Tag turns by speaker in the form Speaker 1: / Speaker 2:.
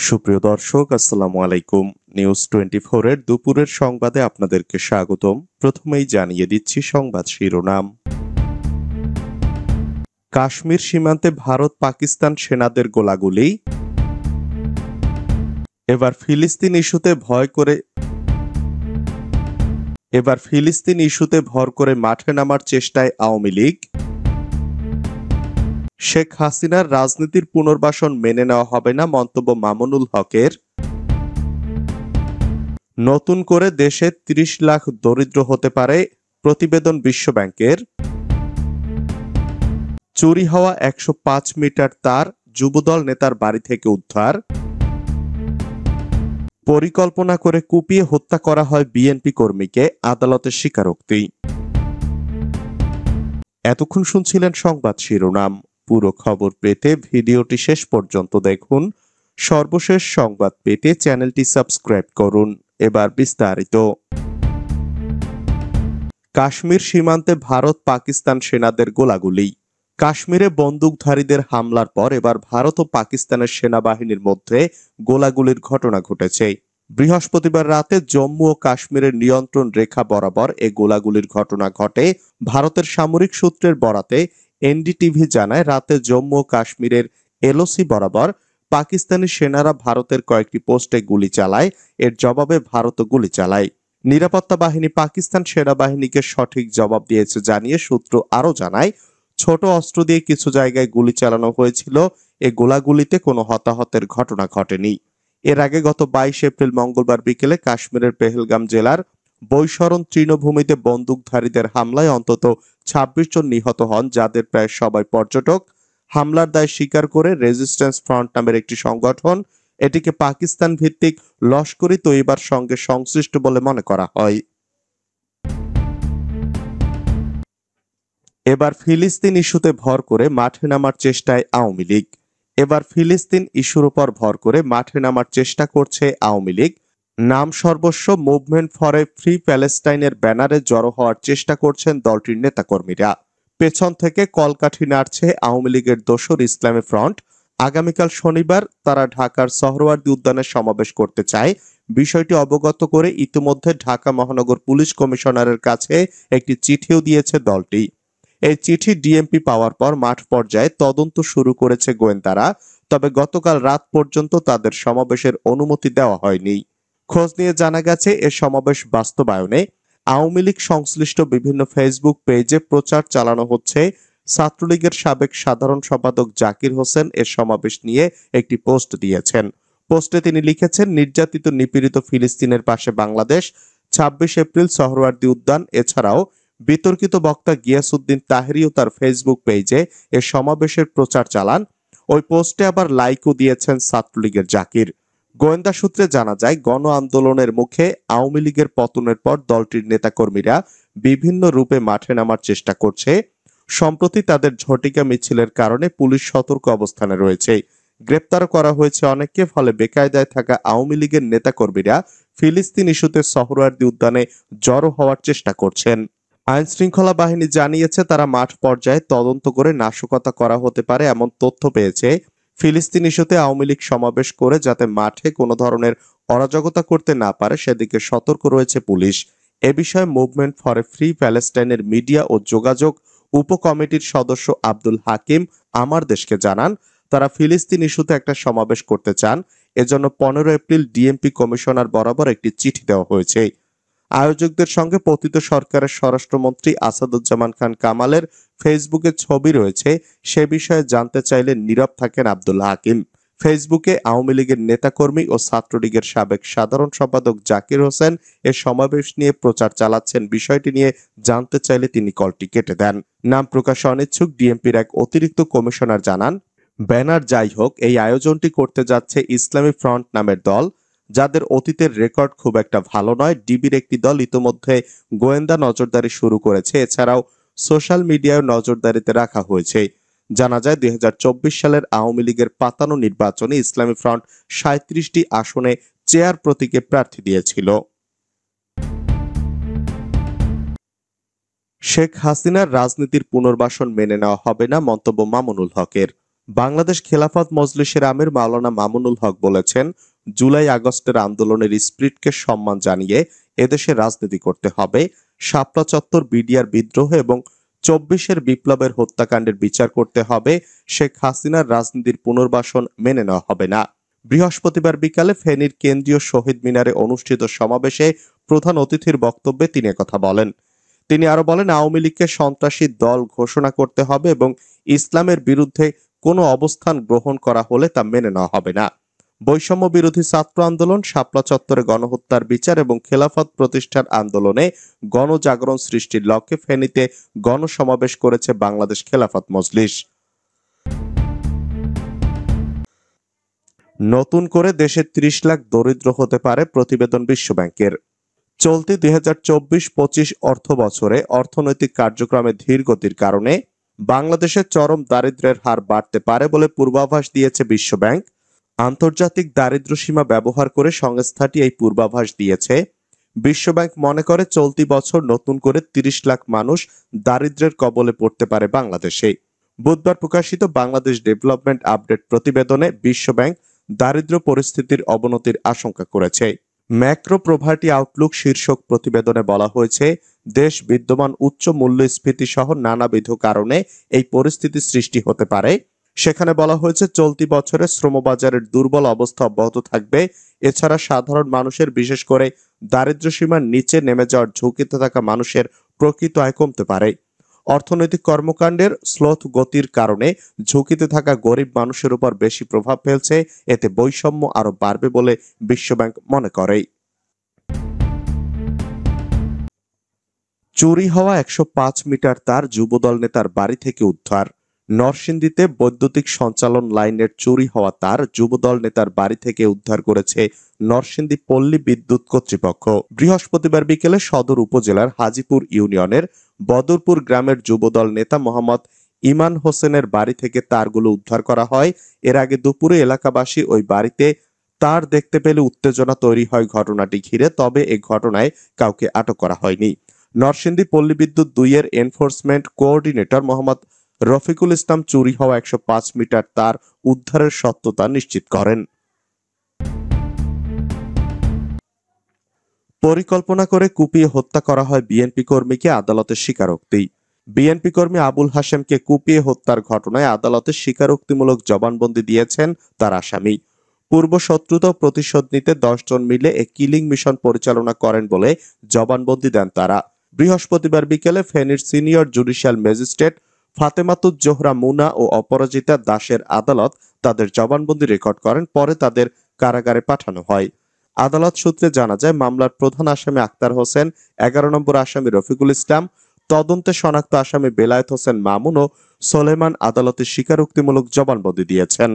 Speaker 1: সুপ্রিয় দর্শক, আসসালামু আলাইকুম। নিউজ 24 এর দুপুরের সংবাদে আপনাদেরকে স্বাগতম। প্রথমেই জানিয়ে দিচ্ছি সংবাদ শিরোনাম। কাশ্মীর সীমান্তে ভারত পাকিস্তান সেনাদের গোলাগুলি। এবার ফিলিস্তিন ইস্যুতে ভর করে মাঠে নামার চেষ্টায় আওয়ামী লীগ। শেখ হাসিনার রাজনীতির পুনর্বাসন মেনে নেওয়া হবে না, মন্তব্য মামুনুল হকের। নতুন করে দেশে ৩০ লাখ দরিদ্র হতে পারে, প্রতিবেদন বিশ্বব্যাংকের। চুরি হওয়া ১০৫ মিটার তার যুবদল নেতার বাড়ি থেকে উদ্ধার। পরিকল্পনা করে কুপিয়ে হত্যা করা হয় বিএনপি কর্মীকে, আদালতের স্বীকারোক্তি। এতক্ষণ শুনছিলেন সংবাদ শিরোনাম। পুরো খবর পেতে ভিডিওটি শেষ পর্যন্ত দেখুন। সর্বশেষ সংবাদ পেতে চ্যানেলটি সাবস্ক্রাইব করুন। এবার বিস্তারিত। কাশ্মীর সীমান্তে ভারত পাকিস্তান সেনাদের গোলাগুলি। কাশ্মীরে বন্দুকধারীদের হামলার পর এবার ভারত ও পাকিস্তানের সেনাবাহিনীর মধ্যে গোলাগুলির ঘটনা ঘটেছে। বৃহস্পতিবার রাতে জম্মু ও কাশ্মীরের নিয়ন্ত্রণ রেখা বরাবর এ গোলাগুলির ঘটনা ঘটে। ভারতের সামরিক সূত্রের বরাতে এনডিটিভি জানায়, রাতে জম্মু ও কাশ্মীরের এলওসি বরাবর পাকিস্তানি সেনারা ভারতের কয়েকটি পোস্টে গুলি চালায়। এর জবাবে ভারতও গুলি চালায়। নিরাপত্তা বাহিনী পাকিস্তান সেনাবাহিনীকে সঠিক জবাব দিয়েছে জানিয়ে সূত্র আরও জানায়, ছোট অস্ত্র দিয়ে কিছু জায়গায় গুলি চালানো হয়েছিল। এ গোলাগুলিতে কোনো হতাহতের ঘটনা ঘটেনি। এর আগে গত ২২ এপ্রিল মঙ্গলবার বিকেলে কাশ্মীরের পেহেলগাম জেলার বৈশরণ তৃণভূমিতে বন্দুকধারীদের হামলায় অন্তত ২৬ জন নিহত হন, যাদের প্রায় সবাই পর্যটক। হামলার দায় স্বীকার করে রেজিস্ট্যান্স ফ্রন্ট নামের একটি সংগঠন এটিকে পাকিস্তান ভিত্তিক লস্করি তৈবার সঙ্গে সংশ্লিষ্ট বলে মনে করা হয়। এবার ফিলিস্তিন ইস্যুতে ভর করে মাঠে নামার চেষ্টায় আওয়ামী লীগ। এবার ফিলিস্তিন ইস্যুর উপর ভর করে মাঠে নামার চেষ্টা করছে আওয়ামী লীগ। নাম সর্বস্ব মুভমেন্ট ফর এ ফ্রি প্যালেস্টাইনের ব্যানারে জড়ো হওয়ার চেষ্টা করছেন দলটির নেতাকর্মীরা। পেছন থেকে কলকাঠি নাড়ছে আওয়ামী লীগের দোসর ইসলামী ফ্রন্ট। আগামীকাল শনিবার তারা ঢাকার সোহরাওয়ার্দী উদ্যানে সমাবেশ করতে চায়। বিষয়টি অবগত করে ইতিমধ্যে ঢাকা মহানগর পুলিশ কমিশনারের কাছে একটি চিঠিও দিয়েছে দলটি। এই চিঠি ডিএমপি পাওয়ার পর মাঠ পর্যায়ে তদন্ত শুরু করেছে গোয়েন্দারা। তবে গতকাল রাত পর্যন্ত তাদের সমাবেশের অনুমতি দেওয়া হয়নি। খোঁজ নিয়ে জানা গেছে, এ সমাবেশ বাস্তবায়নে আওয়ামী লীগ সংশ্লিষ্ট বিভিন্ন ফেসবুক পেজে প্রচার চালানো হচ্ছে। ছাত্রলীগের সাবেক সাধারণ সম্পাদক জাকির হোসেন এর সমাবেশ নিয়ে একটি পোস্ট দিয়েছেন। পোস্টে তিনি লিখেছেন, নির্যাতিত নিপীড়িত ফিলিস্তিনের পাশে বাংলাদেশ। ২৬ এপ্রিল সোহরাওয়ার্দী উদ্যান। এছাড়াও বিতর্কিত বক্তা গিয়াসউদ্দিন তাহেরিও তার ফেসবুক পেজে এ সমাবেশের প্রচার চালান। ওই পোস্টে আবার লাইকও দিয়েছেন ছাত্রলীগের জাকির। গোয়েন্দা সূত্রে জানা যায়, গণ আন্দোলনের মুখে আওয়ামী লীগের পতনের পর দলটির নেতাকর্মীরা বিভিন্ন রূপে মাঠে নামার চেষ্টা করছে। সম্প্রতি তাদের ঝটিকা মিছিলের কারণে পুলিশ সতর্ক অবস্থানে রয়েছে। গ্রেপ্তারও করা হয়েছে অনেককে। ফলে বেকায়দায় থাকা আওয়ামী লীগের নেতাকর্মীরা ফিলিস্তিন ইস্যুতে সোহরাওয়ার্দী উদ্যানে জড়ো হওয়ার চেষ্টা করছেন। আইন শৃঙ্খলা বাহিনী জানিয়েছে, তারা মাঠ পর্যায়ে তদন্ত করে নাশকতা করা হতে পারে এমন তথ্য পেয়েছে। ফিলিস্তিন ইস্যুতে আওয়ামী লীগ সমাবেশ করে যাতে মাঠে কোনো ধরনের অরাজকতা করতে না পারে সেদিকে সতর্ক রয়েছে পুলিশ। এ বিষয়ে মুভমেন্ট ফর এ ফ্রি প্যালেস্টাইনের মিডিয়া ও যোগাযোগ উপকমিটির সদস্য আব্দুল হাকিম আমার দেশকে জানান, তারা ফিলিস্তিন ইস্যুতে একটা সমাবেশ করতে চান। এজন্য ১৫ এপ্রিল ডিএমপি কমিশনার বরাবর একটি চিঠি দেওয়া হয়েছে। আয়োজকদের সঙ্গে পতিত সরকারের স্বরাষ্ট্রমন্ত্রী আসাদুজ্জামান খান কামালের ফেসবুকে ছবি রয়েছে। সে বিষয়ে জানতে চাইলে নীরব থাকেন আব্দুল হাকিম। ফেসবুকে আওয়ামী লীগের নেতাকর্মী ও ছাত্রলীগের সাবেক সাধারণ সম্পাদক জাকির হোসেন এর সমাবেশ নিয়ে প্রচার চালাচ্ছেন। বিষয়টি নিয়ে জানতে চাইলে তিনি কলটি কেটে দেন। নাম প্রকাশে অনিচ্ছুক ডিএমপির এক অতিরিক্ত কমিশনার জানান, ব্যানার যাই হোক, এই আয়োজনটি করতে যাচ্ছে ইসলামী ফ্রন্ট নামের দল, যাদের অতীতের রেকর্ড খুব একটা ভালো নয়। ডিবির একটি দল ইতোমধ্যে গোয়েন্দা নজরদারি শুরু করেছে। এছাড়াও সোশ্যাল মিডিয়ায় নজরদারিতে রাখা হয়েছে। জানা যায়, ২০২৪ সালের আওয়ামী লীগের পাতানো নির্বাচনে ইসলামী ফ্রন্ট ৩৭টি আসনে চেয়ার প্রতীকে প্রার্থী দিয়েছিল। শেখ হাসিনার রাজনীতির পুনর্বাসন মেনে নেওয়া হবে না, মন্তব্য মামুনুল হকের। বাংলাদেশ খেলাফত মজলিসের আমির মাওলানা মামুনুল হক বলেছেন, জুলাই আগস্টের আন্দোলনের স্পিরিটকে সম্মান জানিয়ে এদেশে রাজনীতি করতে হবে। শাপলা চত্বর বিডিআর বিদ্রোহ এবং 24-এর বিপ্লবের হত্যাকাণ্ডের বিচার করতে হবে। শেখ হাসিনার রাজনীতির পুনর্বাসন মেনে নেওয়া হবে না। বৃহস্পতিবার বিকালে ফেনীর কেন্দ্রীয় শহীদ মিনারে অনুষ্ঠিত সমাবেশে প্রধান অতিথির বক্তব্যে তিনি একথা বলেন। তিনি আরো বলেন, আওয়ামী লীগকে সন্ত্রাসী দল ঘোষণা করতে হবে এবং ইসলামের বিরুদ্ধে কোনো অবস্থান গ্রহণ করা হলে তা মেনে নেওয়া হবে না। বৈষম্য বিরোধী ছাত্র আন্দোলন, শাপলা চত্বরে গণহত্যার বিচার এবং খেলাফত প্রতিষ্ঠার আন্দোলনে গণজাগরণ সৃষ্টির লক্ষ্যে ফেনীতে গণসমাবেশ করেছে বাংলাদেশ খেলাফত মজলিস। নতুন করে দেশে ৩০ লাখ দরিদ্র হতে পারে প্রতিবেদন বিশ্বব্যাংকের। চলতি ২০২৪-২৫ অর্থ বছরে অর্থনৈতিক কার্যক্রমে ধীর গতির কারণে বাংলাদেশের চরম দারিদ্র্যের হার বাড়তে পারে বলে পূর্বাভাস দিয়েছে বিশ্বব্যাংক। আন্তর্জাতিক দারিদ্র্য সীমা ব্যবহার করে সংস্থাটি এই পূর্বাভাস দিয়েছে। বিশ্বব্যাংক মনে করে চলতি বছর নতুন করে ৩০ লাখ মানুষ দারিদ্র্যের কবলে পড়তে পারে বাংলাদেশে। বুধবার প্রকাশিত বাংলাদেশ ডেভেলপমেন্ট আপডেট প্রতিবেদনে বিশ্বব্যাংক দারিদ্র্য পরিস্থিতির অবনতির আশঙ্কা করেছে। ম্যাক্রো প্রভার্টি আউটলুক শীর্ষক প্রতিবেদনে বলা হয়েছে, দেশ বিদ্যমান উচ্চ মূল্যস্ফীতি সহ নানাবিধ কারণে এই পরিস্থিতি সৃষ্টি হতে পারে। সেখানে বলা হয়েছে, চলতি বছরে শ্রমবাজারের দুর্বল অবস্থা অব্যাহত থাকবে। এছাড়া সাধারণ মানুষের, বিশেষ করে দারিদ্র্য সীমার নিচে নেমে যাওয়ার ঝুঁকিতে থাকা মানুষের প্রকৃত আয় কমতে পারে। অর্থনৈতিক কর্মকাণ্ডের স্লোথ গতির কারণে ঝুঁকিতে থাকা গরিব মানুষের উপর বেশি প্রভাব ফেলছে। এতে বৈষম্য আরো বাড়বে বলে বিশ্বব্যাংক মনে করে। চুরি হওয়া ১০৫ মিটার তার যুবদল নেতার বাড়ি থেকে উদ্ধার। নরসিংদীতে বৈদ্যুতিক সঞ্চালন লাইনের চুরি হওয়া তার যুবদল নেতার বাড়ি থেকে উদ্ধার করেছে নরসিংদী পল্লী বিদ্যুৎ কর্তৃপক্ষ। বৃহস্পতিবার বিকেলে সদর উপজেলার হাজীপুর ইউনিয়নের বদরপুর গ্রামের যুবদল নেতা মোহাম্মদ ইমান হোসেনের বাড়ি থেকে তারগুলো উদ্ধার করা হয়। এর আগে দুপুরে এলাকাবাসী ওই বাড়িতে তার দেখতে পেলে উত্তেজনা তৈরি হয় ঘটনাটি ঘিরে, তবে এ ঘটনায় কাউকে আটক করা হয়নি। নরসিংদী পল্লী বিদ্যুৎ ২-এর এনফোর্সমেন্ট কোঅর্ডিনেটর মোহাম্মদ রফিকুল ইসলাম চুরি হওয়া ১০৫ মিটার তার উদ্ধারের সত্যতা নিশ্চিত করেন। পরিকল্পনা করে কুপিয়ে হত্যা করা হয় বিএনপি কর্মীকে, আদালতের স্বীকারোক্তি। বিএনপি কর্মী আবুল হাশেমকে কুপিয়ে হত্যার ঘটনায় আদালতে স্বীকারোক্তিমূলক জবানবন্দি দিয়েছেন তার আসামি। পূর্ব শত্রুতা ও প্রতিশোধ নিতে ১০ জন মিলে এক কিলিং মিশন পরিচালনা করেন বলে জবানবন্দি দেন তারা। বৃহস্পতিবার বিকেলে ফেনীর senior judicial magistrate Fatematuz Zohra Muna ও অপরাজিতা দাসের আদালত তাদের জবানবন্দি রেকর্ড করেন। পরে তাদের কারাগারে পাঠানো হয়। আদালত সূত্রে জানা যায়, মামলার প্রধান আসামি আক্তার হোসেন, ১১ নম্বর আসামি রফিকুল ইসলাম, তদন্তে শনাক্ত আসামি বেলায়েত হোসেন মামুন ও সোলেমান আদালতে স্বীকারোক্তিমূলক জবানবন্দি দিয়েছেন।